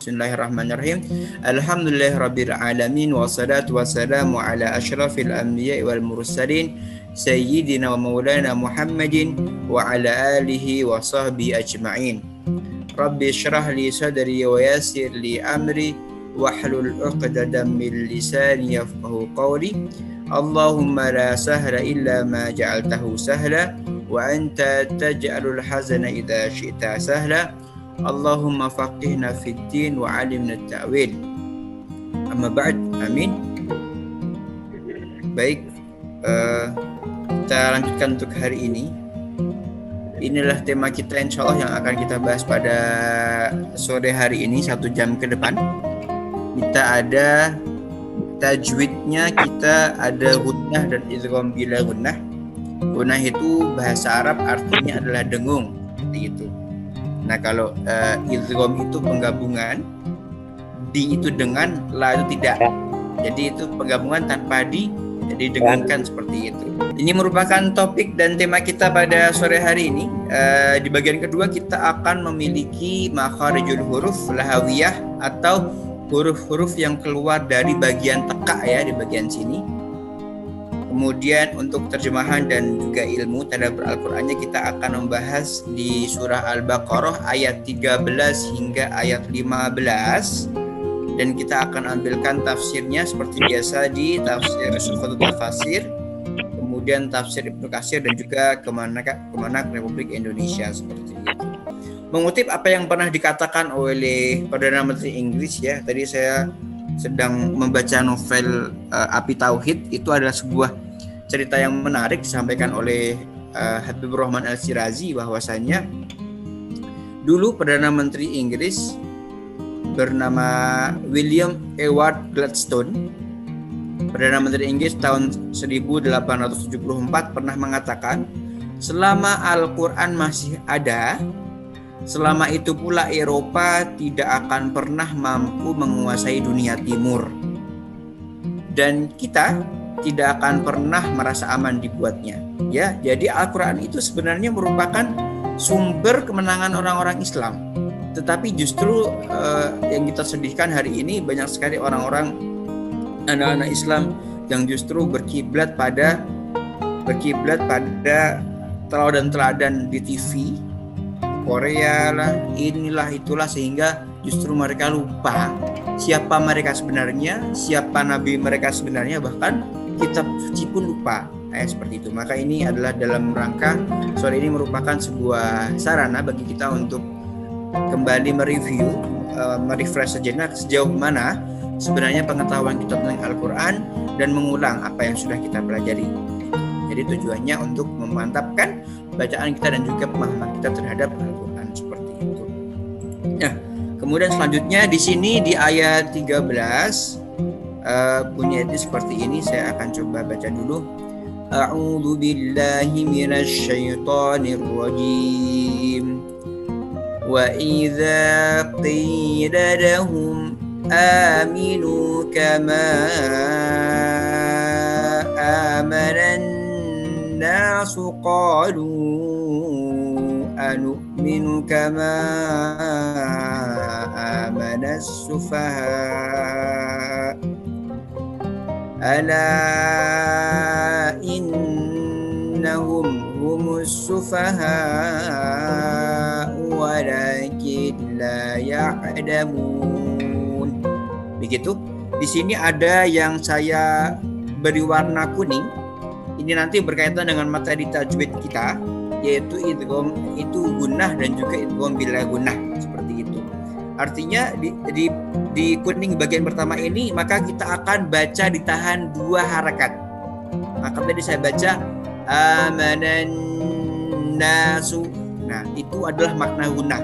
Bismillahirrahmanirrahim. Alhamdulillahirabbil alamin wassalatu wassalamu ala asyrafil anbiya'i wal mursalin sayyidina wa maulana Muhammadin wa ala alihi wa sahbihi ajma'in. Rabbi syrah li sadri wa yassir li amri wahlul 'uqdatam min lisani yafqahu qawli. Allahumma la sahla illa ma ja'altahu sahla wa anta taj'alul hazana idza syi'ta sahla. Allahumma faqihna fid din wa 'allimna at-ta'wil. Amma ba'd. Amin. Baik, kita lanjutkan untuk hari ini. Inilah tema kita insyaallah yang akan kita bahas pada sore hari ini 1 jam ke depan. Kita ada tajwidnya, kita ada gunnah dan idgham bila gunnah. Gunnah itu bahasa Arab artinya adalah dengung, seperti itu. Nah, kalau idgham itu penggabungan, di itu dengan, la itu tidak. Jadi itu penggabungan tanpa di, jadi dengungkan seperti itu. Ini merupakan topik dan tema kita pada sore hari ini. Di bagian kedua kita akan memiliki makharijul huruf lahawiyah atau huruf-huruf yang keluar dari bagian teka ya, di bagian sini. Kemudian untuk terjemahan dan juga ilmu tadabbur Al-Qur'annya kita akan membahas di surah Al-Baqarah ayat 13 hingga ayat 15, dan kita akan ambilkan tafsirnya seperti biasa di tafsir Syukhatul Tafasir, kemudian tafsir Ibnu Katsir dan juga Kemenak Republik Indonesia seperti itu. Mengutip apa yang pernah dikatakan oleh Perdana Menteri Inggris ya, tadi saya sedang membaca novel Api Tauhid. Itu adalah sebuah cerita yang menarik disampaikan oleh Habibur Rahman Al-Shirazi, bahwasanya dulu Perdana Menteri Inggris bernama William Ewart Gladstone, Perdana Menteri Inggris tahun 1874 pernah mengatakan, selama Al-Quran masih ada, selama itu pula Eropa tidak akan pernah mampu menguasai dunia timur, dan kita tidak akan pernah merasa aman dibuatnya. Ya, jadi Al-Quran itu sebenarnya merupakan sumber kemenangan orang-orang Islam. Tetapi justru yang kita sedihkan hari ini, banyak sekali orang-orang, anak-anak Islam yang justru berkiblat pada teladan-teladan di TV Korea lah, inilah itulah, sehingga justru mereka lupa siapa mereka sebenarnya, siapa nabi mereka sebenarnya, bahkan kitab suci pun lupa. Seperti itu. Maka ini adalah dalam rangka sore ini merupakan sebuah sarana bagi kita untuk kembali mereview, merefresh sejenak sejauh mana sebenarnya pengetahuan kita tentang Al-Quran dan mengulang apa yang sudah kita pelajari. Jadi tujuannya untuk memantapkan bacaan kita dan juga pemahaman kita terhadap Al-Quran seperti itu. Nah, kemudian selanjutnya di sini di ayat 13 bunyi ayatnya seperti ini. Saya akan coba baca dulu. A'udzu billahi minasy syaithanir rajim. Wa idza qila lahum aminu kama amanan nasu qalu anu'minu kama amanas sufaha ala innahum humus sufaha walakin la ya'lamun. Begitu. Di sini ada yang saya beri warna kuning. Ini nanti berkaitan dengan materi tajwid kita, yaitu idgham itu gunnah dan juga idgham bila gunnah seperti itu. Artinya di kuning bagian pertama ini maka kita akan baca ditahan 2 harakat. Maka tadi saya baca amanan nasu. Nah, itu adalah makna gunnah.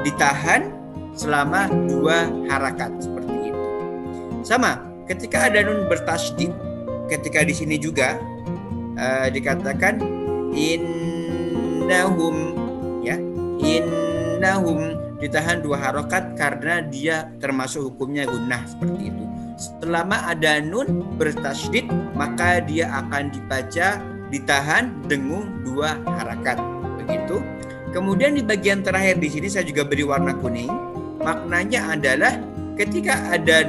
Ditahan selama 2 harakat seperti itu. Sama ketika ada nun bertasydid, ketika di sini juga dikatakan innahum, ya, innahum ditahan 2 harokat karena dia termasuk hukumnya gunnah seperti itu. Selama ada nun bertasydid maka dia akan dibaca ditahan dengung 2 harakat begitu. Kemudian di bagian terakhir di sini saya juga beri warna kuning, maknanya adalah ketika ada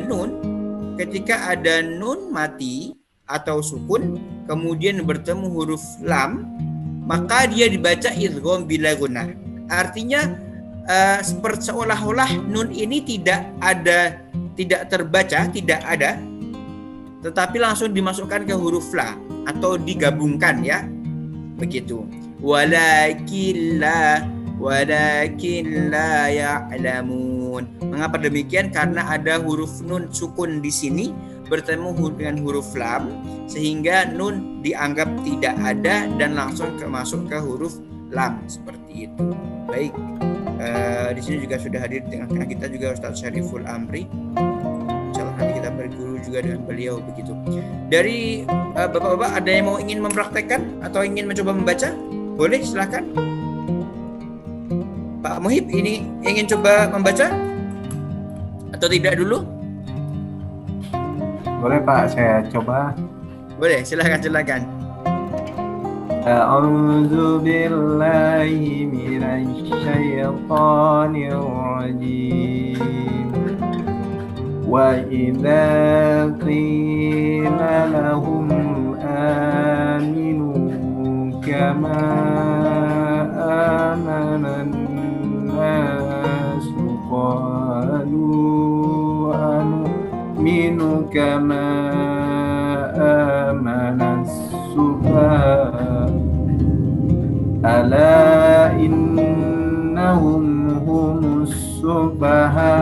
nun mati atau sukun kemudian bertemu huruf lam, maka dia dibaca idgham bila gunnah. Artinya seolah-olah nun ini tidak terbaca, tidak ada, tetapi langsung dimasukkan ke huruf la atau digabungkan, ya. Begitu. Walakin la ya'lamun. Mengapa demikian? Karena ada huruf nun sukun di sini bertemu dengan huruf lam, sehingga nun dianggap tidak ada dan langsung masuk ke huruf lam, seperti itu. Baik, di sini juga sudah hadir di tengah-tengah kita juga Ustaz Syariful Amri. Insyaallah nanti kita berguru juga dengan beliau, begitu. Dari bapak-bapak ada yang mau ingin mempraktekkan atau ingin mencoba membaca? Boleh, silahkan. Pak Muhib ini ingin coba membaca atau tidak dulu? Boleh Pak, saya coba. Boleh, silakan. A'udzu billahi minasy syaithanir rajim. Wa idza qila lahum aminu kama amanan nasu qalu anu'minu kama amanas sufaha ala innahum humus sufaha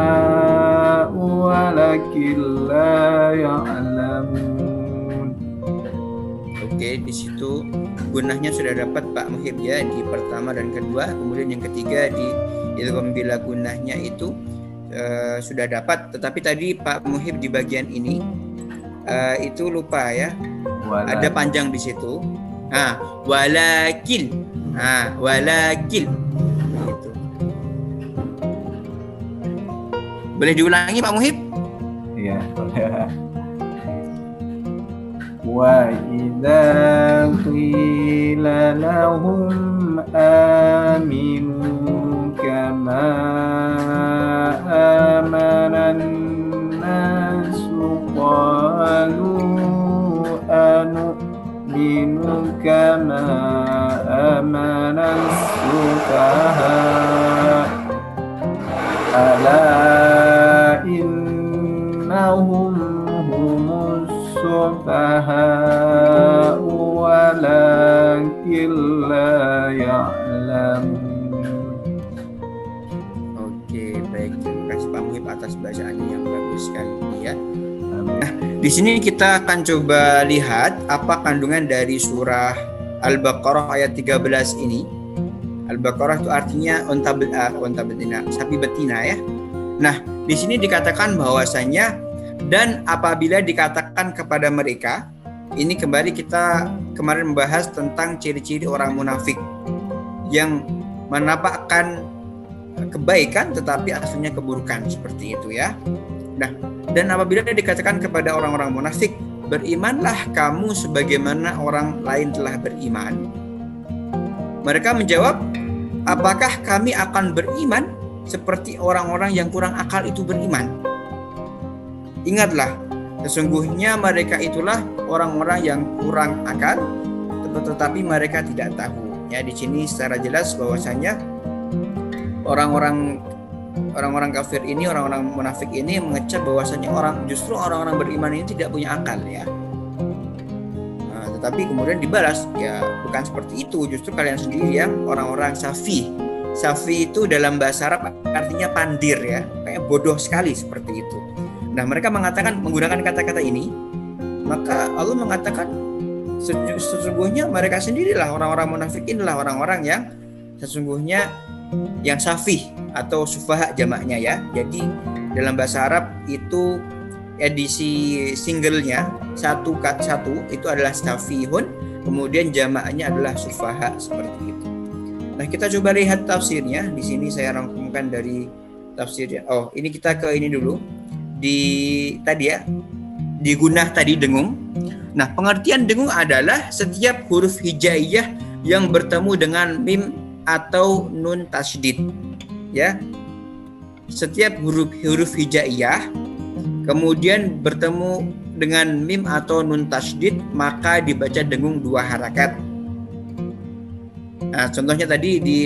walakin la ya'lamun. Oke, di situ gunahnya sudah dapat Pak Muhib, ya, di pertama dan kedua. Kemudian yang ketiga di idgham bila gunahnya itu sudah dapat. Tetapi tadi Pak Muhib di bagian ini itu lupa, ya. Ada panjang di situ. Walakin. Walakin. Begitu. Boleh diulangi Pak Muhib? Iya, boleh. Wa idza qila lahum aminu kama amanan nasu qalu anu'minu kama amanan sufaha ala innahum humus sufaha walakin la ya'lamun. Oke, baik. Terima kasih Pak Muhib atas bacaannya yang bagus sekali, ya. Nah, di sini kita akan coba lihat apa kandungan dari surah Al-Baqarah ayat 13 ini. Al-Baqarah itu artinya unta betina, sapi betina, ya. Nah, di sini dikatakan bahwasanya dan apabila dikatakan kepada mereka, ini kembali kita kemarin membahas tentang ciri-ciri orang munafik yang menampakkan kebaikan tetapi aslinya keburukan, seperti itu, ya. Nah, dan apabila dikatakan kepada orang-orang munafik, berimanlah kamu sebagaimana orang lain telah beriman. Mereka menjawab, apakah kami akan beriman seperti orang-orang yang kurang akal itu beriman? Ingatlah, sesungguhnya mereka itulah orang-orang yang kurang akal, tetapi mereka tidak tahu. Ya, di sini secara jelas bahwasanya orang-orang kafir ini, orang-orang munafik ini mengecap bahwasanya justru orang-orang beriman ini tidak punya akal, ya. Tetapi kemudian dibalas, ya bukan seperti itu, justru kalian sendiri yang orang-orang safi. Safi itu dalam bahasa Arab artinya pandir, ya, kayak bodoh sekali, seperti itu. Nah, mereka menggunakan kata-kata ini, maka Allah mengatakan sesungguhnya mereka sendirilah orang-orang munafik inilah orang-orang yang sesungguhnya yang safi atau sufaha jamaknya, ya. Jadi dalam bahasa Arab itu edisi singlenya satu itu adalah safihun, kemudian jamaknya adalah sufaha, seperti itu. Nah, kita coba lihat tafsirnya. Di sini saya rangkumkan dari tafsirnya. Oh, ini kita ke ini dulu. Di gunah tadi dengung. Nah, pengertian dengung adalah setiap huruf hijaiyah yang bertemu dengan mim atau nun tasydid, ya. setiap huruf hijaiyah kemudian bertemu dengan mim atau nun tasydid maka dibaca dengung 2 harakat. Nah, contohnya tadi di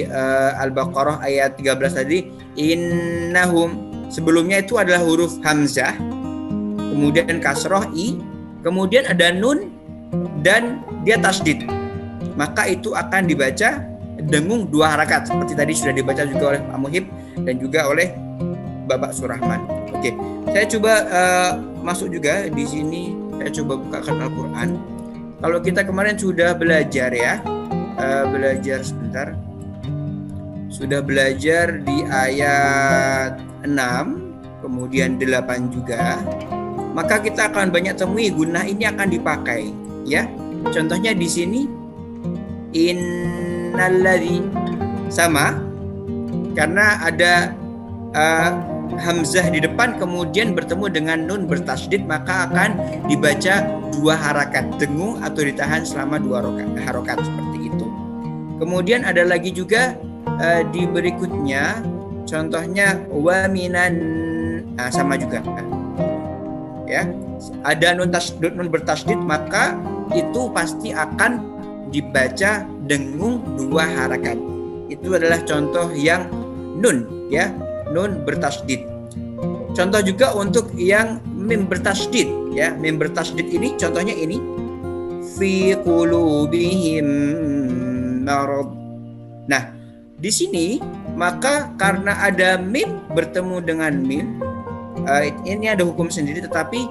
Al-Baqarah ayat 13 tadi, innahum, sebelumnya itu adalah huruf hamzah, kemudian kasroh i, kemudian ada nun dan dia tasydid. Maka itu akan dibaca dengung 2 harakat seperti tadi sudah dibaca juga oleh Pak Muhib dan juga oleh Bapak Surahman. Oke, saya coba masuk juga di sini. Saya coba bukakan Al-Quran. Kalau kita kemarin sudah belajar ya, belajar sebentar. Sudah belajar di ayat 6, kemudian 8 juga. Maka kita akan banyak temui gunnah ini akan dipakai, ya. Contohnya di sini innalladzi, sama karena ada hamzah di depan kemudian bertemu dengan nun bertasydid maka akan dibaca 2 harakat dengung atau ditahan selama 2 harokat seperti itu. Kemudian ada lagi juga di berikutnya contohnya wa minan, sama juga ya, ada nun bertasydid maka itu pasti akan dibaca dengung 2 harakat. Itu adalah contoh yang nun, ya, nun bertasydid. Contoh juga untuk yang mim bertasydid, ya, mim bertasydid ini contohnya ini fi qulubihim marad. Nah, di sini maka karena ada mim bertemu dengan mim, ini ada hukum sendiri, tetapi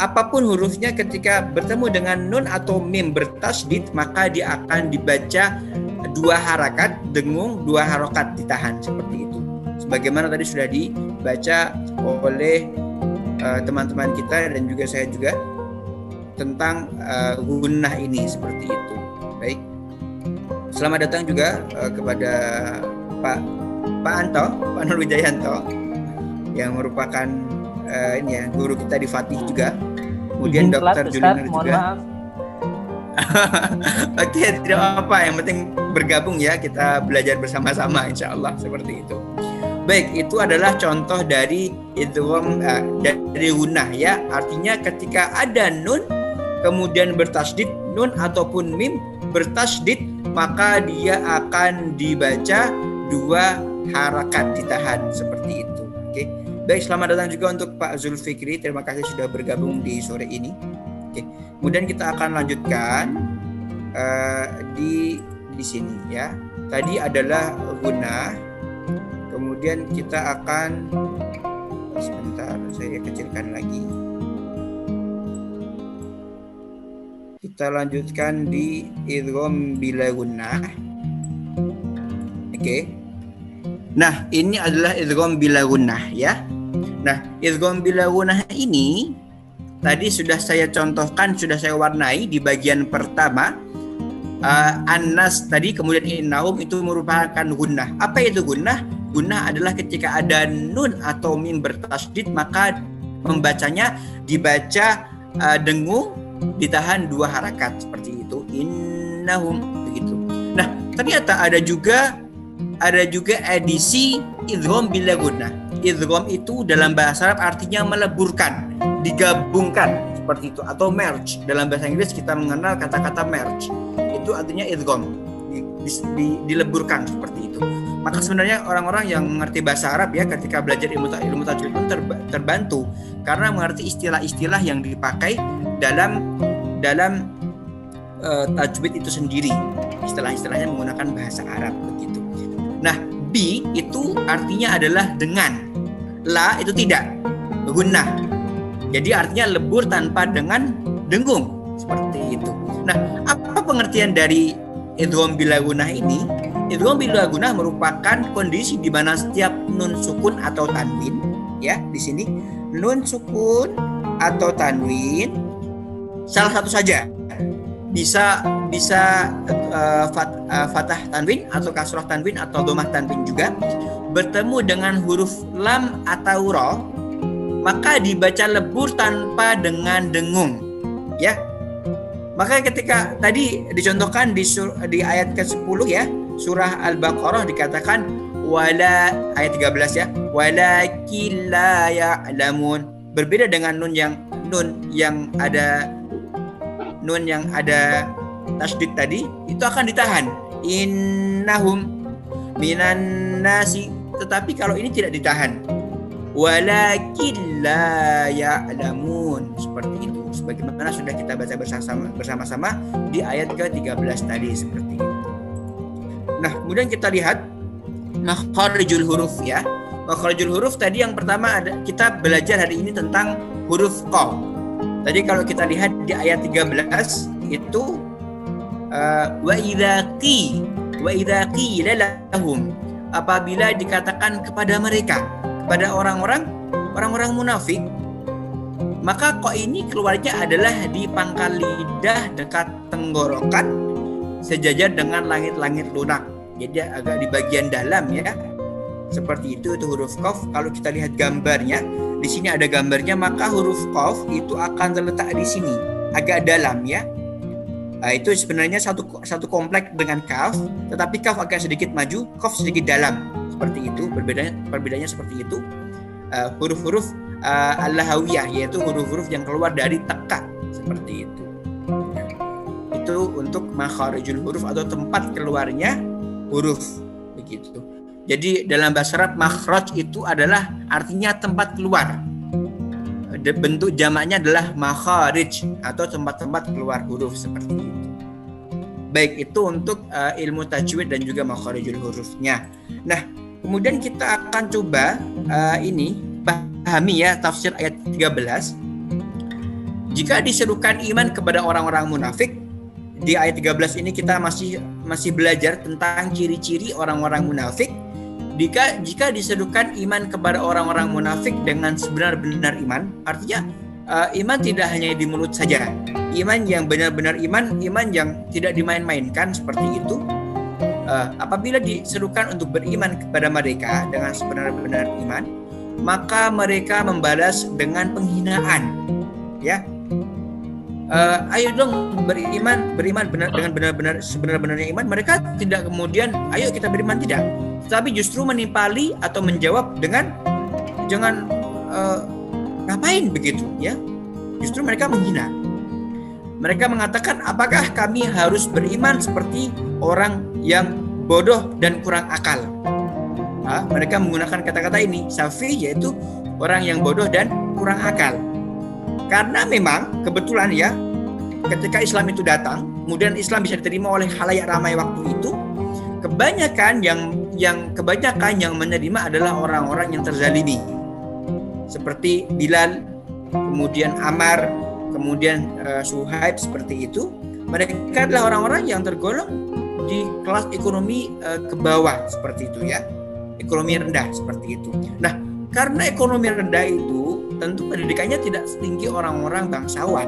apapun hurufnya ketika bertemu dengan nun atau mim bertasydid maka dia akan dibaca 2 harakat dengung 2 harokat ditahan seperti itu. Sebagaimana tadi sudah dibaca oleh teman-teman kita dan juga saya juga tentang gunnah ini seperti itu. Baik. Selamat datang juga kepada Pak Anto, Pak Nur Wijayanto yang merupakan ini ya, guru kita di Fatih juga. Kemudian Dr. Julinar juga. Oke, tidak apa, yang penting bergabung ya, kita belajar bersama-sama insya Allah seperti itu. Baik, itu adalah contoh dari idgham dari gunnah ya. Artinya ketika ada nun kemudian bertasydid, nun ataupun mim bertasydid maka dia akan dibaca 2 harakat ditahan seperti itu. Oke. Baik, selamat datang juga untuk Pak Zulfikri. Terima kasih sudah bergabung di sore ini. Oke. Kemudian kita akan lanjutkan di sini ya. Tadi adalah gunnah. Kemudian kita akan sebentar, saya kecilkan lagi. Kita lanjutkan di idgham bila gunnah. Oke. Nah, ini adalah idgham bila gunnah ya. Nah, idgham bila gunnah ini tadi sudah saya contohkan, sudah saya warnai di bagian pertama. An-nas tadi, kemudian innahum itu merupakan gunnah. Apa itu gunnah? Gunnah adalah ketika ada nun atau mim bertasydid maka membacanya dibaca dengung ditahan 2 harakat seperti itu. Innahum begitu. Nah, ternyata ada juga edisi idgham bila gunnah. Idgham itu dalam bahasa Arab artinya meleburkan, digabungkan seperti itu, atau merge. Dalam bahasa Inggris kita mengenal kata-kata merge. Itu artinya idgham, dileburkan seperti itu. Maka sebenarnya orang-orang yang mengerti bahasa Arab ya ketika belajar ilmu tajwid pun terbantu karena mengerti istilah-istilah yang dipakai dalam tajwid itu sendiri. Istilah-istilahnya menggunakan bahasa Arab begitu. Nah, bi itu artinya adalah dengan, la itu tidak, gunnah. Jadi artinya lebur tanpa dengan dengung seperti itu. Nah, apa pengertian dari idgham bila gunnah ini? Idgham bila gunnah merupakan kondisi di mana setiap nun sukun atau tanwin, ya, di sini nun sukun atau tanwin salah satu saja, bisa fathah tanwin atau kasroh tanwin atau dhammah tanwin juga, bertemu dengan huruf lam atau ra, maka dibaca lebur tanpa dengan dengung, ya. Maka ketika tadi dicontohkan di ayat ke-10 ya, surah Al-Baqarah dikatakan wala, ayat 13 ya, walakin la ya'lamun. Berbeda dengan nun yang ada tasydid tadi, itu akan ditahan. Innahum minan nasi, tetapi kalau ini tidak ditahan. Walakin la ya'lamun, seperti itu. Sebagaimana sudah kita baca bersama-sama di ayat ke-13 tadi, seperti itu. Nah, kemudian kita lihat makharijul huruf ya. Makharijul huruf tadi yang pertama kita belajar hari ini tentang huruf qaf. Tadi kalau kita lihat di ayat 13 itu wa idza qila lahum, apabila dikatakan kepada mereka, kepada orang-orang munafik, maka kok ini keluarnya adalah di pangkal lidah dekat tenggorokan sejajar dengan langit-langit lunak. Jadi agak di bagian dalam ya. Seperti itu huruf qaf. Kalau kita lihat gambarnya, di sini ada gambarnya, maka huruf qaf itu akan terletak di sini, agak dalam ya. Itu sebenarnya satu kompleks dengan kaf, tetapi kaf agak sedikit maju, qaf sedikit dalam. Seperti itu, perbedaannya seperti itu. Huruf-huruf al-lahawiyah, yaitu huruf-huruf yang keluar dari tekak, seperti itu. Itu untuk makharijul huruf atau tempat keluarnya huruf, begitu. Jadi dalam bahasa Arab makhraj itu adalah artinya tempat keluar. Bentuk jamaknya adalah makharij atau tempat-tempat keluar huruf, seperti itu. Baik, itu untuk ilmu tajwid dan juga makharijul hurufnya. Nah, kemudian kita akan coba pahami ya tafsir ayat 13. Jika diserukan iman kepada orang-orang munafik, di ayat 13 ini kita masih belajar tentang ciri-ciri orang-orang munafik. Jika diserukan iman kepada orang-orang munafik dengan sebenar-benar iman, artinya iman tidak hanya di mulut saja, iman yang benar-benar iman yang tidak dimain-mainkan, seperti itu. Apabila diserukan untuk beriman kepada mereka dengan sebenar-benar iman, maka mereka membalas dengan penghinaan, ya. Ayo dong beriman benar dengan benar-benar sebenar-benarnya iman. Mereka tidak kemudian ayo kita beriman, tidak, tetapi justru menimpali atau menjawab dengan jangan ngapain begitu ya. Justru mereka menghina. Mereka mengatakan, apakah kami harus beriman seperti orang yang bodoh dan kurang akal? Mereka menggunakan kata-kata ini, safi, yaitu orang yang bodoh dan kurang akal. Karena memang kebetulan ya, ketika Islam itu datang, kemudian Islam bisa diterima oleh khalayak ramai waktu itu, kebanyakan yang menerima adalah orang-orang yang terzalimi, seperti Bilal, kemudian Ammar, kemudian Suhaib, seperti itu. Mereka adalah orang-orang yang tergolong di kelas ekonomi ke bawah, seperti itu ya, ekonomi rendah, seperti itu. Nah, karena ekonomi rendah itu tentu pendidikannya tidak setinggi orang-orang bangsawan.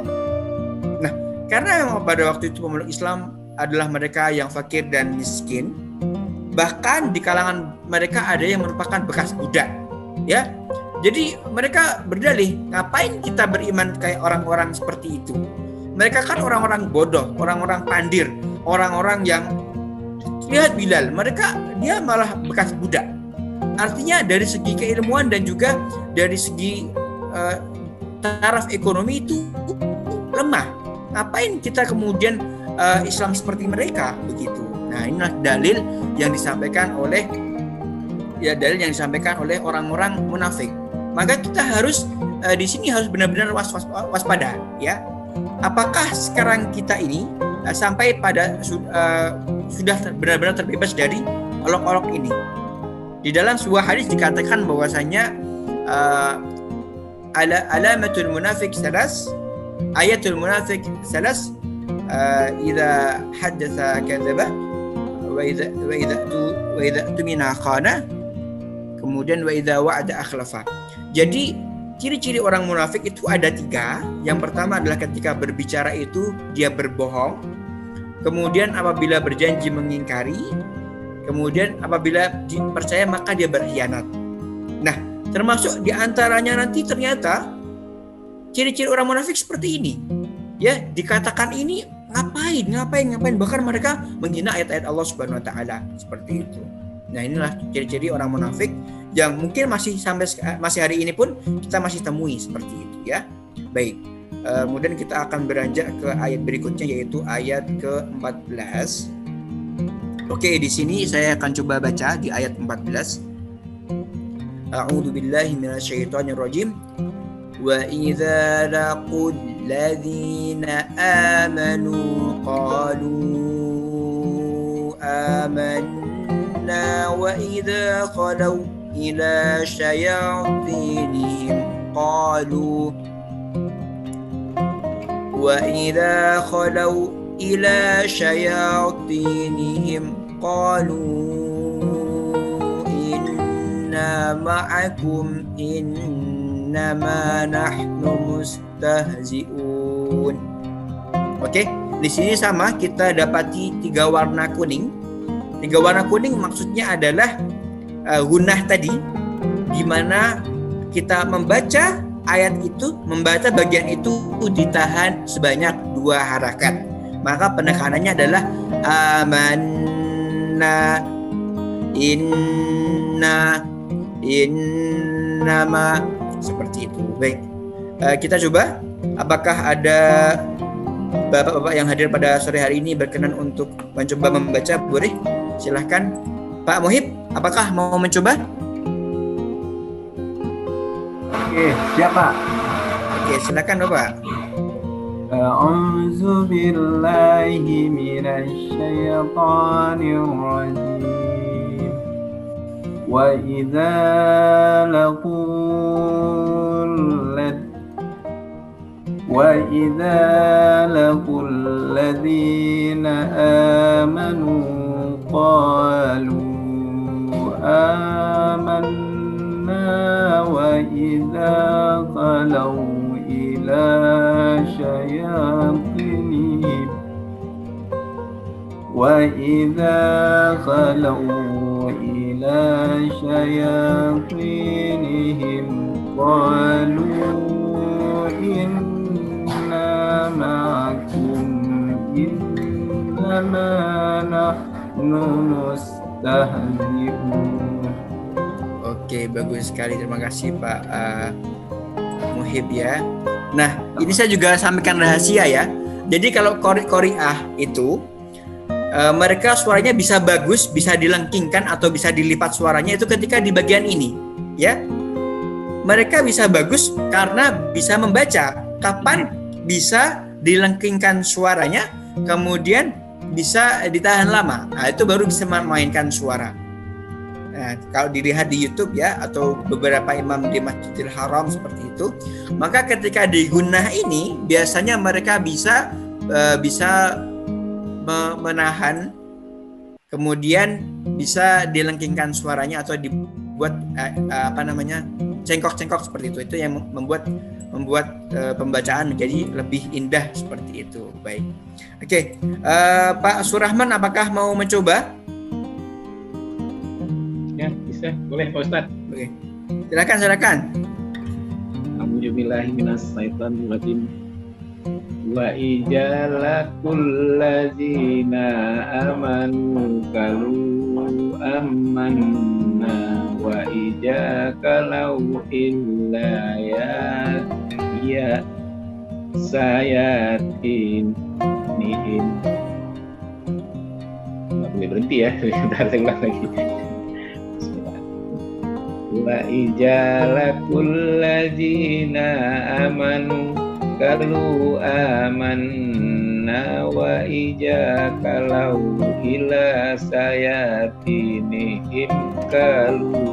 Nah, karena memang pada waktu itu pemeluk Islam adalah mereka yang fakir dan miskin, bahkan di kalangan mereka ada yang merupakan bekas budak, ya. Jadi mereka berdalih, ngapain kita beriman kayak orang-orang seperti itu? Mereka kan orang-orang bodoh, orang-orang pandir, orang-orang yang lihat Bilal, dia malah bekas budak. Artinya dari segi keilmuan dan juga dari segi taraf ekonomi itu lemah. Ngapain kita kemudian Islam seperti mereka, begitu. Nah, inilah dalil yang disampaikan oleh orang-orang munafik. Maka kita harus di sini harus benar-benar waspada, ya. Apakah sekarang kita ini sampai pada sudah benar-benar terbebas dari olok-olok ini? Di dalam sebuah hadis dikatakan bahwasanya alamatul munafik salas, ayatul munafik salas, idza haddatsa kadzaba wa idza tumina khana, kemudian wa idza wa'ada akhlafa. Jadi ciri-ciri orang munafik itu ada 3. Yang pertama adalah ketika berbicara itu dia berbohong, kemudian apabila berjanji mengingkari, kemudian apabila dipercaya maka dia berkhianat. Nah, termasuk diantaranya nanti ternyata ciri-ciri orang munafik seperti ini. Ya, dikatakan ini ngapain, bahkan mereka menghina ayat-ayat Allah Subhanahu wa taala, seperti itu. Nah, inilah ciri-ciri orang munafik yang mungkin masih hari ini pun kita masih temui seperti itu ya. Baik, kemudian kita akan beranjak ke ayat berikutnya yaitu ayat ke-14. Oke, di sini saya akan coba baca di ayat 14. A'udzu billahi minasyaitonir rajim. Wa idza laqul ladzina amanu qalu amanna wa idza khalu ila syayatinihim qalu وإذا خلوا إلى شياطينهم قالوا إنا معكم إنما نحن مستهزئون. Oke, di sini sama kita dapati 3 warna kuning. 3 warna kuning maksudnya adalah gunnah tadi, di mana kita membaca ayat itu, membaca bagian itu ditahan sebanyak 2 harakat. Maka penekanannya adalah amanna, inna, innama, seperti itu. Baik, kita coba. Apakah ada bapak-bapak yang hadir pada sore hari ini berkenan untuk mencoba membaca? Boleh, silahkan. Pak Muhib, apakah mau mencoba? Oke, siapa? Oke, silakan Bapak. A'udzu billahi minasyaitonir rajim. Wa idza laqul ladzina amanu qalu amanna wa idza khalau ila syayatinihim qalu inna ma'akum innama nahnu mustahzi'un. Oke, bagus sekali. Terima kasih Pak Muhib ya. Nah, ini saya juga sampaikan rahasia ya. Jadi kalau qori'ah itu mereka suaranya bisa bagus, bisa dilengkingkan atau bisa dilipat suaranya itu ketika di bagian ini ya. Mereka bisa bagus karena bisa membaca. Kapan bisa dilengkingkan suaranya, kemudian bisa ditahan lama. Nah, itu baru bisa memainkan suara. Nah, kalau dilihat di YouTube ya, atau beberapa imam di Masjidil Haram seperti itu, maka ketika di gunnah ini biasanya mereka bisa menahan, kemudian bisa dilengkingkan suaranya atau dibuat cengkok-cengkok seperti itu. Itu yang membuat pembacaan menjadi lebih indah seperti itu. Baik, oke, Pak Surahman, apakah mau mencoba? Ya, bisa. Boleh, Pak Ustadz. Oke. Silakan. A'udzubillahi minasyaitonir rajim. Wa ijalakul ladzina amanu qalu amanna wa ijakalau illa ya sayatin nihim. Nggak boleh berhenti ya. Bentar, saya ulang lagi. Wa ijalakul ladzina amanu qalu amanna wa ijakalau ila sayatinihim qalu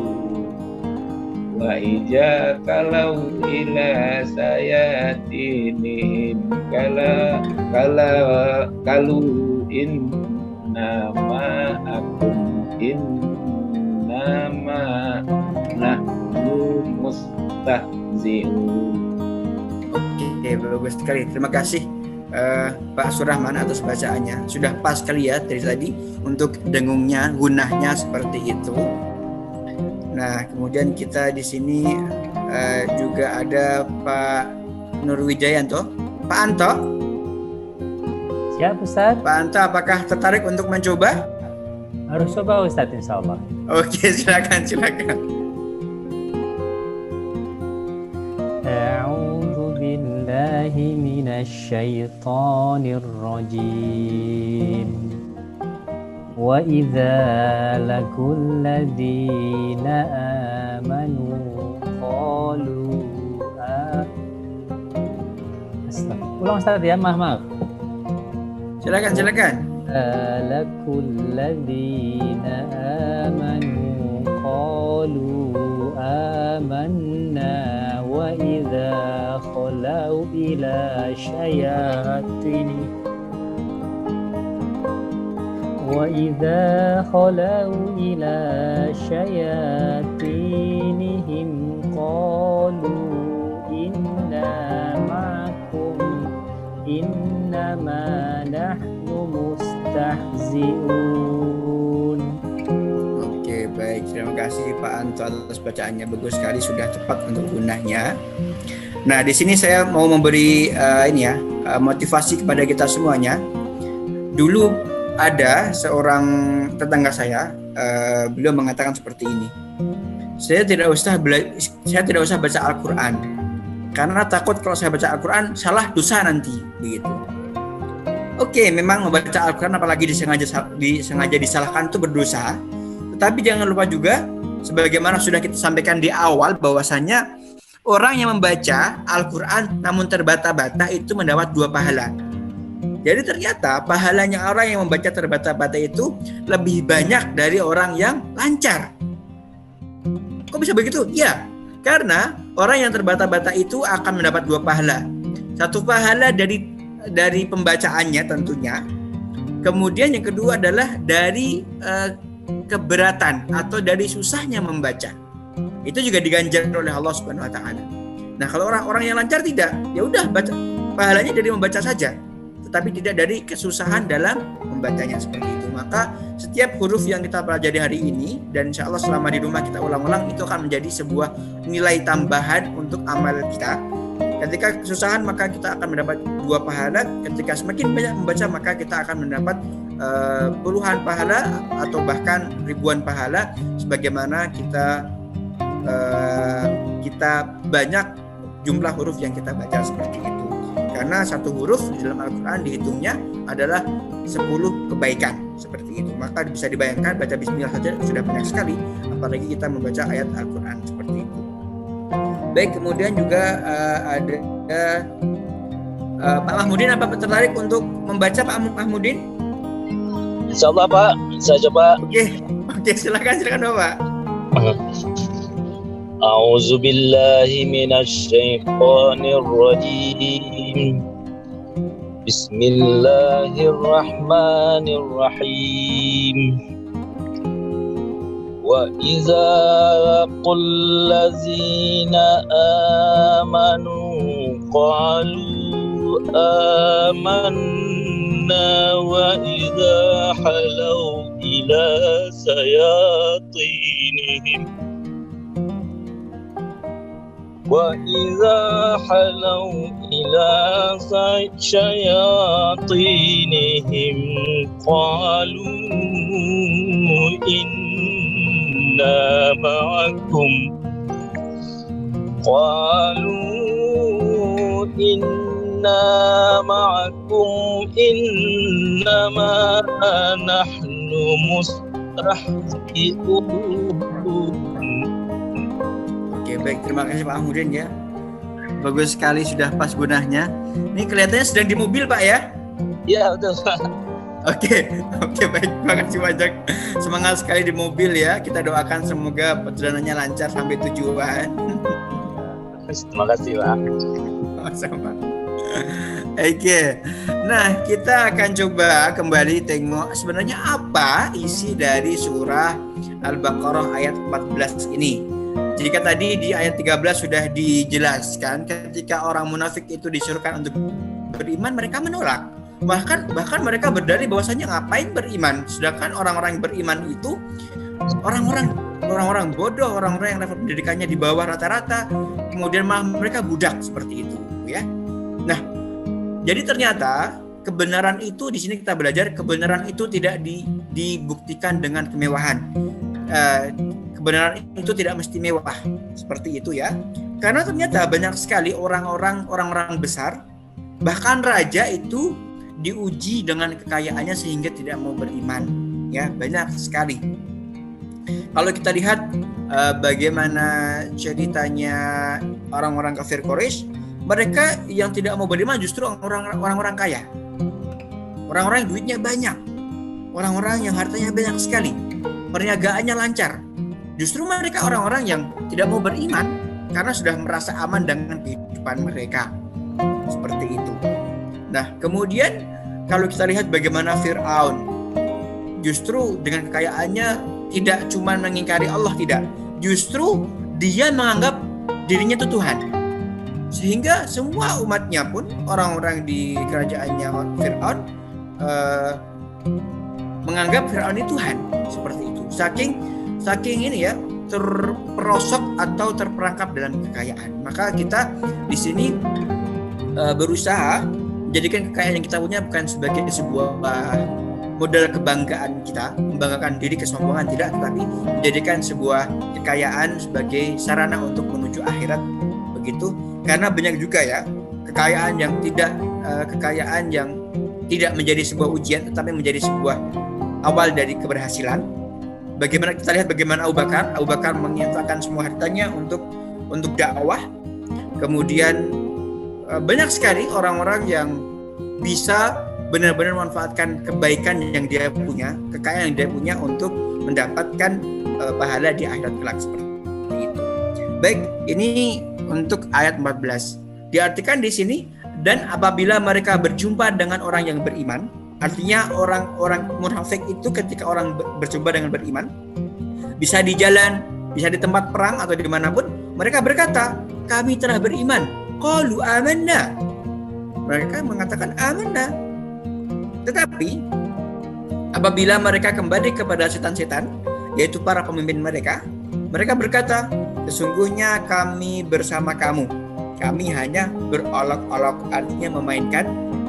wa ijakalau ila sayatinihim kalu innama akum innama nahnu mustahzi'un. Oke, bagus sekali. Terima kasih Pak Surahman atas bacaannya. Sudah pas sekali ya dari tadi untuk dengungnya, gunnahnya seperti itu. Nah, kemudian kita di sini juga ada Pak Nurwijayanto. Pak Anto. Siap Ustaz? Pak Anto, apakah tertarik untuk mencoba? Harus coba Ustaz, insya Allah. Oke, silakan. أعوذ بالله من الشيطان الرجيم وإذا لقوا الذين آمنوا قالوا ulang Ustaz ya, maaf. Silakan. لقوا الذين آمنوا قالوا آمنا وإذا خلوا إلى شياطينهم قالوا إنا معكم إنما نحن مستهزئون. Oke, baik. Terima kasih Pak Anto atas bacaannya, bagus sekali, sudah tepat untuk gunanya. Nah, di sini saya mau memberi motivasi kepada kita semuanya. Dulu ada seorang tetangga saya, beliau mengatakan seperti ini. Saya tidak usah baca Al-Quran karena takut kalau saya baca Al-Quran salah dosa nanti, begitu. Oke, memang membaca Al-Quran apalagi disengaja disalahkan itu berdosa. Tetapi jangan lupa juga, sebagaimana sudah kita sampaikan di awal, bahwasanya orang yang membaca Al-Quran namun terbata-bata itu mendapat 2 pahala. Jadi ternyata pahalanya orang yang membaca terbata-bata itu lebih banyak dari orang yang lancar. Kok bisa begitu? Ya, karena orang yang terbata-bata itu akan mendapat 2 pahala. 1 pahala dari pembacaannya tentunya. Kemudian yang kedua adalah dari keberatan atau dari susahnya membaca. Itu juga diganjar oleh Allah Subhanahu wa taala. Nah, kalau orang-orang yang lancar tidak, ya udah baca, pahalanya dari membaca saja, tetapi tidak dari kesusahan dalam membacanya, seperti itu. Maka setiap huruf yang kita pelajari hari ini, dan insya Allah selama di rumah kita ulang-ulang, itu akan menjadi sebuah nilai tambahan untuk amal kita. Ketika kesusahan maka kita akan mendapat 2 pahala. Ketika semakin banyak membaca maka kita akan mendapat puluhan pahala atau bahkan ribuan pahala, sebagaimana kita banyak jumlah huruf yang kita baca, seperti itu. Karena 1 huruf di dalam Al-Quran dihitungnya adalah 10 kebaikan, seperti itu. Maka bisa dibayangkan baca bismillah saja sudah banyak sekali, apalagi kita membaca ayat Al-Quran, seperti itu. Baik, kemudian juga ada Pak Mahmudin, apa tertarik untuk membaca Pak Mahmudin? Insyaallah Pak, saya coba. Oke, silakan Bapak. A'udzu billahi minasy syaithanir rajim. Bismillahirrahmanirrahim. Wa idza laqul ladzina amanu qalu amanna wa idza halau ila sayatinihim qalu inna ma'akum innama nahnu mustahzi'un. Oke, baik, terima kasih Pak Ahmudin ya. Bagus sekali, sudah pas gunanya. Ini kelihatannya sedang di mobil Pak ya? Iya, betul Pak. Oke, baik, terima kasih banyak. Semangat sekali di mobil ya. Kita doakan semoga perjalanannya lancar sampai tujuan. Terima kasih Pak. Sama. Oke, nah kita akan coba kembali tengok sebenarnya apa isi dari surah Al-Baqarah ayat 14 ini. Jika tadi di ayat 13 sudah dijelaskan, ketika orang munafik itu disuruhkan untuk beriman, mereka menolak. Bahkan mereka berdalih bahwasanya ngapain beriman, sedangkan orang-orang yang beriman itu orang-orang bodoh, orang-orang yang level pendidikannya di bawah rata-rata, kemudian malah mereka budak, seperti itu ya. Nah, jadi ternyata kebenaran itu di sini kita belajar, kebenaran itu tidak dibuktikan dengan kemewahan. Kebenaran itu tidak mesti mewah, seperti itu ya. Karena ternyata banyak sekali orang-orang besar, bahkan raja itu diuji dengan kekayaannya sehingga tidak mau beriman. Ya, banyak sekali. Kalau kita lihat bagaimana ceritanya orang-orang kafir Quraisy, mereka yang tidak mau beriman justru orang-orang kaya. Orang-orang yang duitnya banyak. Orang-orang yang hartanya banyak sekali. Perniagaannya lancar. Justru mereka orang-orang yang tidak mau beriman karena sudah merasa aman dengan kehidupan mereka. Seperti itu. Nah, kemudian kalau kita lihat bagaimana Fir'aun, justru dengan kekayaannya tidak cuma mengingkari Allah, tidak. Justru dia menganggap dirinya itu Tuhan. Sehingga semua umatnya pun, orang-orang di kerajaannya Fir'aun menganggap Fir'aun itu Tuhan. Seperti itu. Saking ini ya, terperosok atau terperangkap dalam kekayaan. Maka kita di sini berusaha menjadikan kekayaan yang kita punya bukan sebagai sebuah modal kebanggaan kita, membanggakan diri, kesombongan tidak, tetapi menjadikan sebuah kekayaan sebagai sarana untuk menuju akhirat, begitu. Karena banyak juga ya kekayaan yang tidak menjadi sebuah ujian, tetapi menjadi sebuah awal dari keberhasilan. Bagaimana kita lihat bagaimana Abu Bakar menginfakkan semua hartanya untuk dakwah. Kemudian banyak sekali orang-orang yang bisa benar-benar memanfaatkan kebaikan yang dia punya, kekayaan yang dia punya untuk mendapatkan pahala di akhirat kelak, seperti itu. Baik, ini untuk ayat 14. Diartikan di sini, dan apabila mereka berjumpa dengan orang yang beriman, artinya orang-orang munafik itu ketika orang berjumpa dengan beriman, bisa di jalan, bisa di tempat perang atau dimanapun, mereka berkata, kami telah beriman. Qalu amanna. Mereka mengatakan amanna. Tetapi apabila mereka kembali kepada setan-setan, yaitu para pemimpin mereka berkata, sesungguhnya kami bersama kamu. Kami hanya berolok-olok, artinya memainkan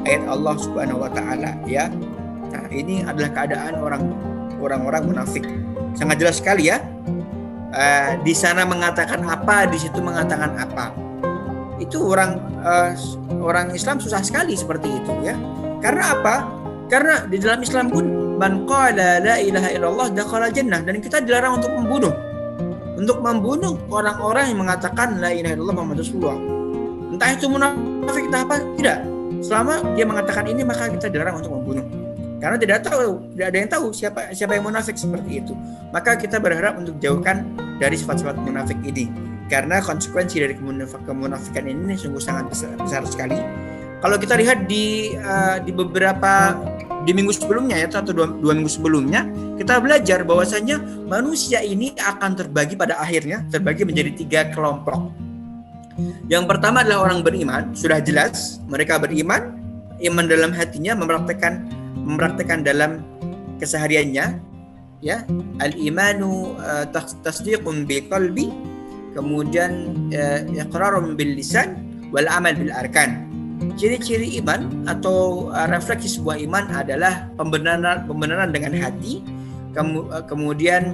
ayat Allah Subhanahu wa taala, ya. Nah, ini adalah keadaan orang-orang munafik. Sangat jelas sekali ya. Di sana mengatakan apa, di situ mengatakan apa. Itu orang Islam susah sekali seperti itu ya. Karena apa? Karena di dalam Islam pun man qala la ilaha illallah dakhala jannah, dan kita dilarang untuk membunuh orang-orang yang mengatakan la ilaha illallah Muhammad Rasulullah. Entah itu munafik entah apa, tidak. Selama dia mengatakan ini, maka kita dilarang untuk membunuh. Karena tidak ada yang tahu siapa yang munafik seperti itu. Maka kita berharap untuk jauhkan dari sifat-sifat munafik ini. Karena konsekuensi dari kemunafikan ini sungguh sangat besar sekali. Kalau kita lihat di minggu sebelumnya ya, atau dua minggu sebelumnya, kita belajar bahwasanya manusia ini akan terbagi pada akhirnya, terbagi menjadi 3 kelompok. Yang pertama adalah orang beriman, sudah jelas mereka beriman, iman dalam hatinya, mempraktekkan dalam kesehariannya, ya. Al-imanu tasdiqun bil qalbi, kemudian iqrarun bil lisan, wal amal bil arkan. Ciri-ciri iman atau refleksi sebuah iman adalah pembenaran dengan hati, kemudian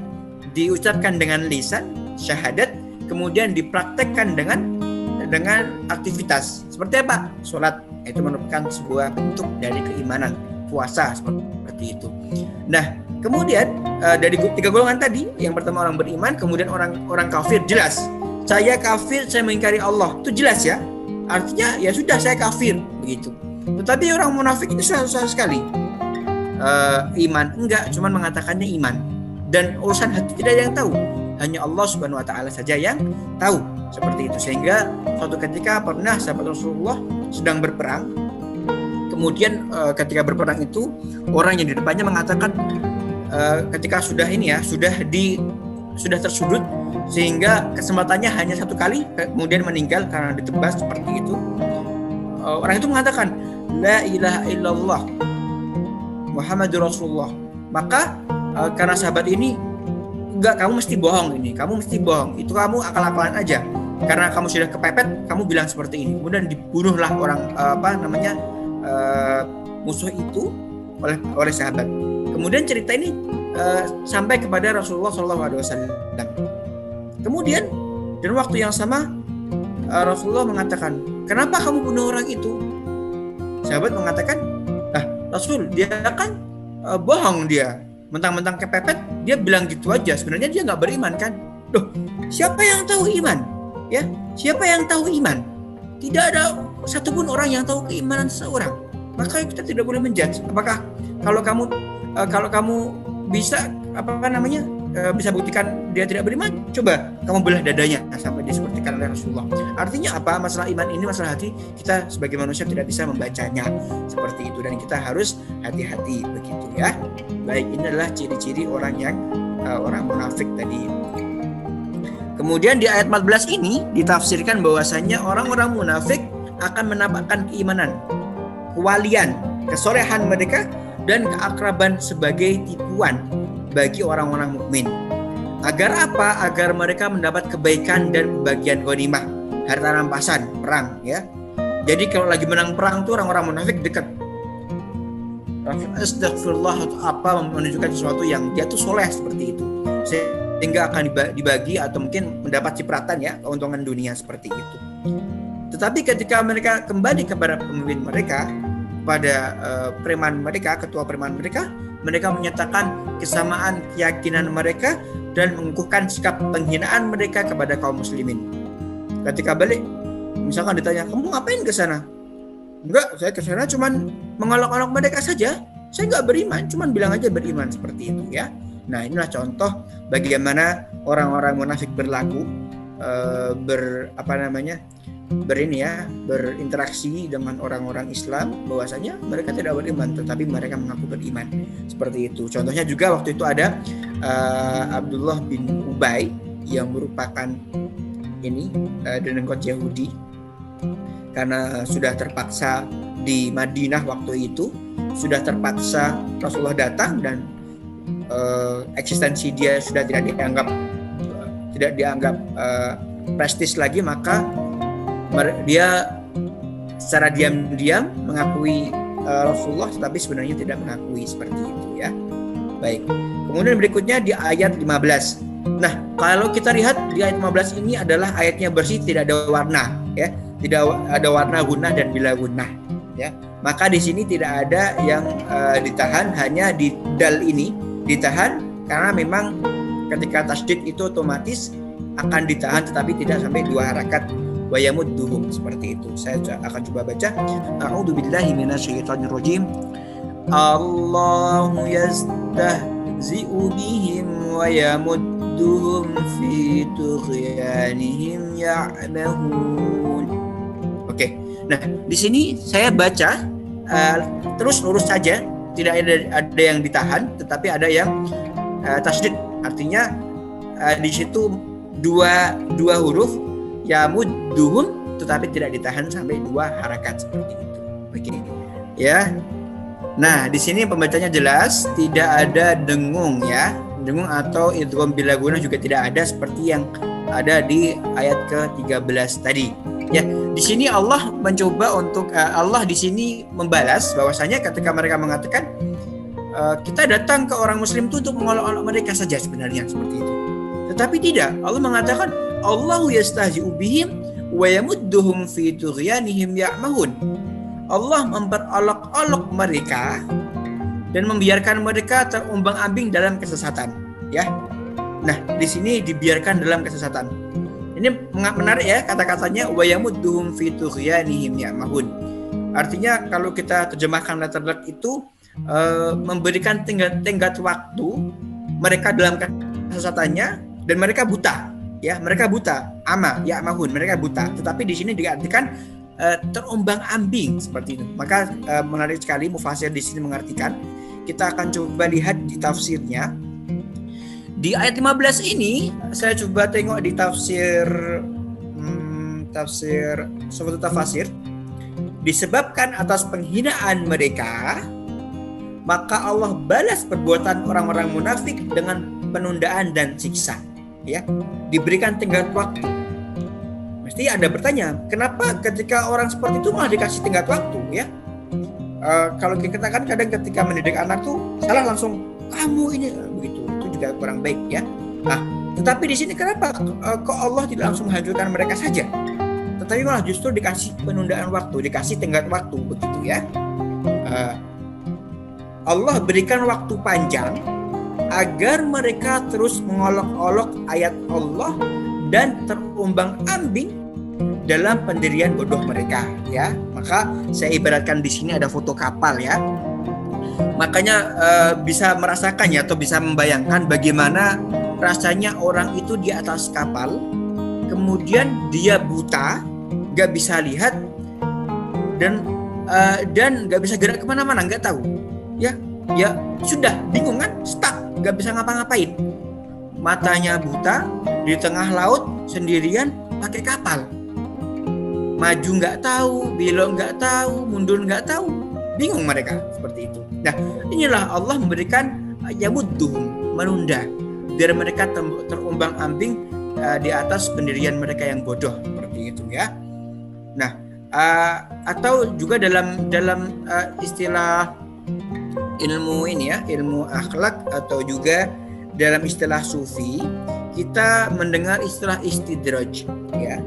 diucapkan dengan lisan, syahadat, kemudian dipraktekkan dengan aktivitas. Seperti apa? Sholat, itu merupakan sebuah bentuk dari keimanan. Puasa, seperti itu. Nah, kemudian dari 3 golongan tadi, yang pertama orang beriman, kemudian orang kafir, jelas. Saya kafir, saya mengingkari Allah. Itu jelas ya. Artinya ya sudah, saya kafir, begitu. Tetapi orang munafik itu susah sekali. Iman enggak, cuman mengatakannya iman. Dan urusan hati tidak ada yang tahu. Hanya Allah Subhanahu wa taala saja yang tahu. Seperti itu. Sehingga suatu ketika pernah sahabat Rasulullah sedang berperang. Kemudian ketika berperang itu, orang yang di depannya mengatakan ketika sudah tersudut, sehingga kesempatannya hanya 1 kali, kemudian meninggal karena ditebas seperti itu. Orang itu mengatakan la ilaha illallah Muhammadur Rasulullah. Maka karena sahabat ini, enggak, kamu mesti bohong, itu kamu akal-akalan aja, karena kamu sudah kepepet, kamu bilang seperti ini. Kemudian dibunuhlah musuh itu oleh sahabat. Kemudian cerita ini sampai kepada Rasulullah SAW. Kemudian dalam waktu yang sama Rasulullah mengatakan, kenapa kamu bunuh orang itu? Sahabat mengatakan, Rasul, dia kan bohong dia, mentang-mentang kepepet, dia bilang gitu aja. Sebenarnya dia nggak beriman kan? Loh, siapa yang tahu iman? Ya, siapa yang tahu iman? Tidak ada satupun orang yang tahu keimanan seseorang. Maka kita tidak boleh menjudge. Apakah kalau kamu bisa bisa buktikan dia tidak beriman, coba kamu belah dadanya sampai disepertikan oleh Rasulullah. Artinya apa? Masalah iman ini masalah hati, kita sebagai manusia tidak bisa membacanya seperti itu, dan kita harus hati-hati begitu ya. Baik, ini adalah ciri-ciri orang yang orang munafik tadi. Kemudian di ayat 14 ini ditafsirkan bahwasanya orang-orang munafik akan menampakkan keimanan, kewalian, kesolehan mereka dan keakraban sebagai tipuan bagi orang-orang mukmin. Agar apa? Agar mereka mendapat kebaikan dan bagian ghanimah, harta rampasan perang ya. Jadi kalau lagi menang perang tuh orang-orang munafik dekat. Astagfirullah atau apa, menunjukkan sesuatu yang dia tuh soleh seperti itu, sehingga akan dibagi atau mungkin mendapat cipratan ya, keuntungan dunia seperti itu. Tetapi ketika mereka kembali kepada pemimpin mereka, pada preman mereka, ketua preman mereka menyatakan kesamaan keyakinan mereka dan mengukuhkan sikap penghinaan mereka kepada kaum muslimin. Ketika balik, misalkan ditanya, kamu ngapain ke sana? Enggak, saya ke sana cuman mengolok-olok mereka saja. Saya enggak beriman, cuman bilang aja beriman, seperti itu ya. Nah, inilah contoh bagaimana orang-orang munafik berlaku, berinteraksi dengan orang-orang Islam, bahwasanya mereka tidak beriman tetapi mereka mengaku beriman, seperti itu. Contohnya juga waktu itu ada Abdullah bin Ubay yang merupakan dengkot Yahudi, karena sudah terpaksa di Madinah waktu itu, sudah terpaksa Rasulullah datang dan eksistensi dia sudah tidak dianggap prestis lagi, maka dia secara diam-diam mengakui Rasulullah, tetapi sebenarnya tidak mengakui, seperti itu ya. Baik. Kemudian berikutnya di ayat 15. Nah, kalau kita lihat di ayat 15 ini adalah ayatnya bersih, tidak ada warna ya. Tidak ada warna gunnah dan bila gunnah ya. Maka di sini tidak ada yang ditahan, hanya di dal ini ditahan karena memang ketika tasydid itu otomatis akan ditahan, tetapi tidak sampai 2 harakat. Wa yamudduhum, seperti itu. Saya akan coba baca. A'udzubillahi minasyaitonirrajim. Allahu yastahzi'u bihim wa yamudduhum fi tughyanihim ya'mahun. Oke. Nah, di sini saya baca terus lurus saja, tidak ada yang ditahan, tetapi ada yang tasydid. Artinya di situ dua huruf yamudduhum, tetapi tidak ditahan sampai 2 harakat, seperti itu. Oke. Ya. Nah, di sini pembacanya jelas, tidak ada dengung ya. Dengung atau idgham bila gunnah juga tidak ada seperti yang ada di ayat ke-13 tadi. Ya, di sini Allah mencoba untuk Allah di sini membalas bahwasanya ketika mereka mengatakan kita datang ke orang muslim itu untuk mengolok-olok mereka saja sebenarnya, seperti itu. Tetapi tidak, Allah mengatakan Allahu yastahzi'u bihim wa yamudduhum fi tughyanihim ya'mahun. Allah memperolok-olok mereka dan membiarkan mereka terombang-ambing dalam kesesatan, ya. Nah, di sini dibiarkan dalam kesesatan. Ini menarik ya kata-katanya wa yamudduhum fi tughyanihim ya'mahun. Artinya kalau kita terjemahkan letterlek itu memberikan tenggat waktu mereka dalam kesesatannya, dan mereka buta, ya, mereka buta, ya'mahun, mereka buta. Tetapi di sini diartikan terombang-ambing, seperti itu. Maka menarik sekali mufasir di sini mengartikan. Kita akan coba lihat di tafsirnya. Di ayat 15 ini saya coba tengok di tafsir suatu tafsir. Disebabkan atas penghinaan mereka, maka Allah balas perbuatan orang-orang munafik dengan penundaan dan siksa. Ya, diberikan tenggat waktu. Mesti ada bertanya, kenapa ketika orang seperti itu malah dikasih tenggat waktu, ya? Kalau kita kan kadang ketika mendidik anak tuh salah langsung kamu ini begitu, itu juga kurang baik, ya. Nah, tetapi di sini kenapa kok Allah tidak langsung menghancurkan mereka saja, tapi malah justru dikasih penundaan waktu, dikasih tenggat waktu begitu ya. Allah berikan waktu panjang agar mereka terus mengolok-olok ayat Allah dan terombang-ambing dalam pendirian bodoh mereka ya. Maka saya ibaratkan di sini ada foto kapal ya. Makanya bisa merasakan ya, atau bisa membayangkan bagaimana rasanya orang itu di atas kapal, kemudian dia buta, nggak bisa lihat, dan nggak bisa gerak kemana-mana, nggak tahu ya sudah bingung kan, stuck, nggak bisa ngapa-ngapain, matanya buta di tengah laut sendirian pakai kapal, maju nggak tahu, belok nggak tahu, mundur nggak tahu, bingung mereka seperti itu. Nah, inilah Allah memberikan yamudduhum, menunda biar mereka terombang-ambing di atas pendirian mereka yang bodoh seperti itu ya. Nah, atau juga dalam istilah ilmu ini ya, ilmu akhlak atau juga dalam istilah sufi, kita mendengar istilah istidraj ya.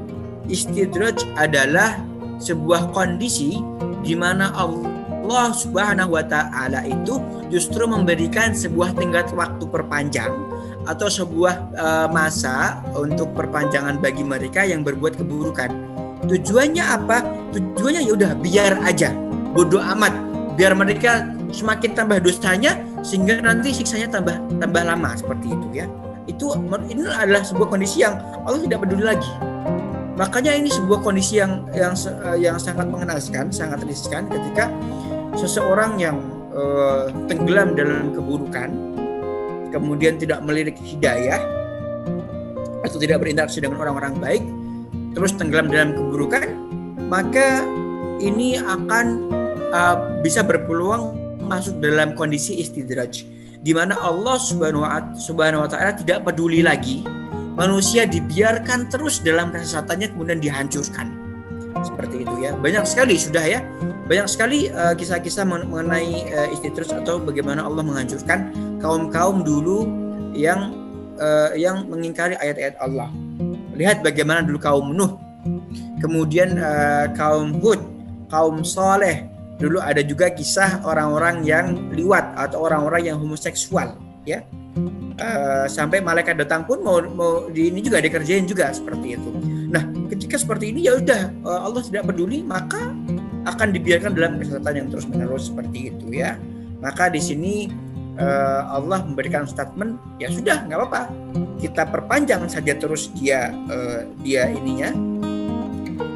Istidraj adalah sebuah kondisi di mana Allah Subhanahu wa taala itu justru memberikan sebuah tenggat waktu perpanjang atau sebuah masa untuk perpanjangan bagi mereka yang berbuat keburukan. Tujuannya apa? Tujuannya ya udah biar aja, bodoh amat, biar mereka semakin tambah dosanya sehingga nanti siksanya tambah lama seperti itu ya. Ini adalah sebuah kondisi yang Allah tidak peduli lagi. Makanya ini sebuah kondisi yang sangat mengenaskan, sangat riskan ketika seseorang yang tenggelam dalam keburukan, kemudian tidak melirik hidayah atau tidak berinteraksi dengan orang-orang baik, terus tenggelam dalam keburukan, maka ini akan bisa berpeluang masuk dalam kondisi istidraj, di mana Allah Subhanahu wa taala tidak peduli lagi, manusia dibiarkan terus dalam kesesatannya kemudian dihancurkan. Seperti itu ya. Banyak sekali sudah ya. Banyak sekali kisah-kisah mengenai istidraj atau bagaimana Allah menghancurkan kaum-kaum dulu yang mengingkari ayat-ayat Allah. Lihat bagaimana dulu kaum Nuh, kemudian kaum Hud, kaum Saleh. Dulu ada juga kisah orang-orang yang liwat atau orang-orang yang homoseksual ya. Sampai malaikat datang pun mau ini juga dikerjain juga seperti itu. Nah, ketika seperti ini ya udah Allah tidak peduli, maka akan dibiarkan dalam kesesatan yang terus-menerus seperti itu ya. Maka di sini Allah memberikan statement, ya sudah nggak apa-apa, kita perpanjang saja terus dia ininya,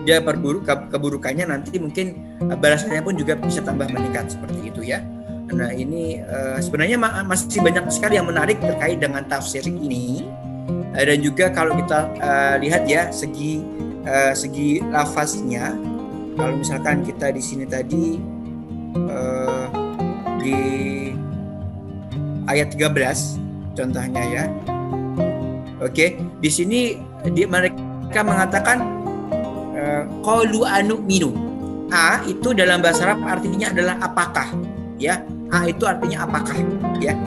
dia perburuk keburukannya, nanti mungkin balasannya pun juga bisa tambah meningkat seperti itu ya. Nah ini sebenarnya masih banyak sekali yang menarik terkait dengan tafsir ini, dan juga kalau kita lihat ya segi lafaznya, kalau misalkan kita di sini tadi di ayat 13 contohnya ya. Oke, di sini mereka mengatakan qalu anu'minu. A itu dalam bahasa Arab artinya adalah apakah ya. A itu artinya apakah ya.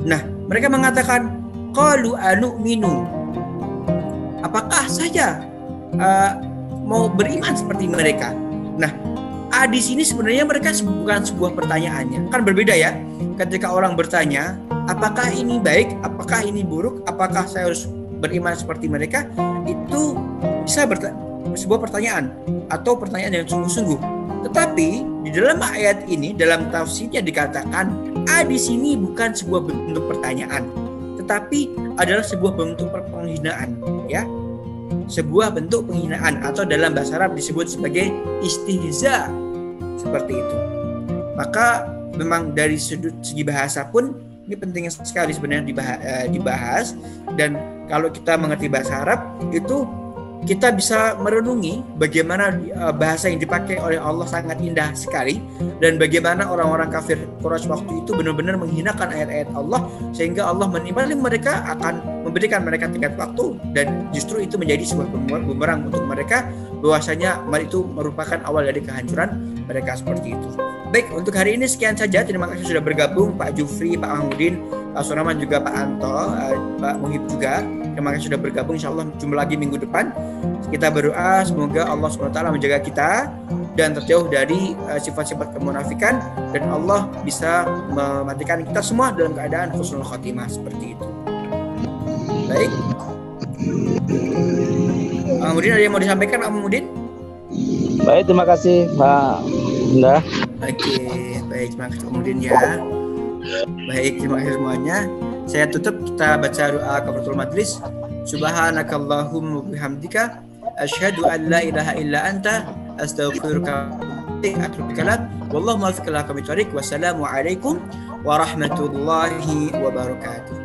Nah, mereka mengatakan qalu anu'minu. Apakah saja mau beriman seperti mereka. Nah, di sini sebenarnya mereka bukan sebuah pertanyaannya. Kan berbeda ya. Ketika orang bertanya, apakah ini baik, apakah ini buruk, apakah saya harus beriman seperti mereka, itu bisa sebuah pertanyaan atau pertanyaan yang sungguh-sungguh. Tetapi di dalam ayat ini, dalam tafsirnya dikatakan, di sini bukan sebuah bentuk pertanyaan, tetapi adalah sebuah bentuk penghinaan, ya. Sebuah bentuk penghinaan atau dalam bahasa Arab disebut sebagai istihza, seperti itu. Maka memang dari segi bahasa pun ini penting sekali sebenarnya dibahas, dan kalau kita mengerti bahasa Arab itu kita bisa merenungi bagaimana bahasa yang dipakai oleh Allah sangat indah sekali, dan bagaimana orang-orang kafir Quraisy waktu itu benar-benar menghinakan ayat-ayat Allah, sehingga Allah menimbali mereka akan memberikan mereka tingkat waktu, dan justru itu menjadi sebuah bumerang untuk mereka, bahwasanya itu merupakan awal dari kehancuran mereka seperti itu. Baik, untuk hari ini sekian saja. Terima kasih sudah bergabung Pak Jufri, Pak Mahmudin, Pak Suraman, juga Pak Anto, Pak Muhib juga. Terima kasih sudah bergabung. Insyaallah jumpa lagi minggu depan. Kita berdoa semoga Allah SWT menjaga kita dan terjauh dari sifat-sifat kemunafikan, dan Allah bisa mematikan kita semua dalam keadaan husnul khotimah seperti itu. Baik. Kemudian ada yang mau disampaikan, Pak Mudin? Baik, terima kasih Pak Bunda. Oke, baik, terima kasih kemudian ya. Baik, terima kasih semuanya. Saya tutup, kita baca doa kafaratul majlis. Subhanakallahumma bihamdika asyhadu an la ilaha illa anta astaghfiruka wa atubu ilaik. Wallahu muwaffiq ila aqwamit thoriq. Wassalamu alaikum warahmatullahi wabarakatuh.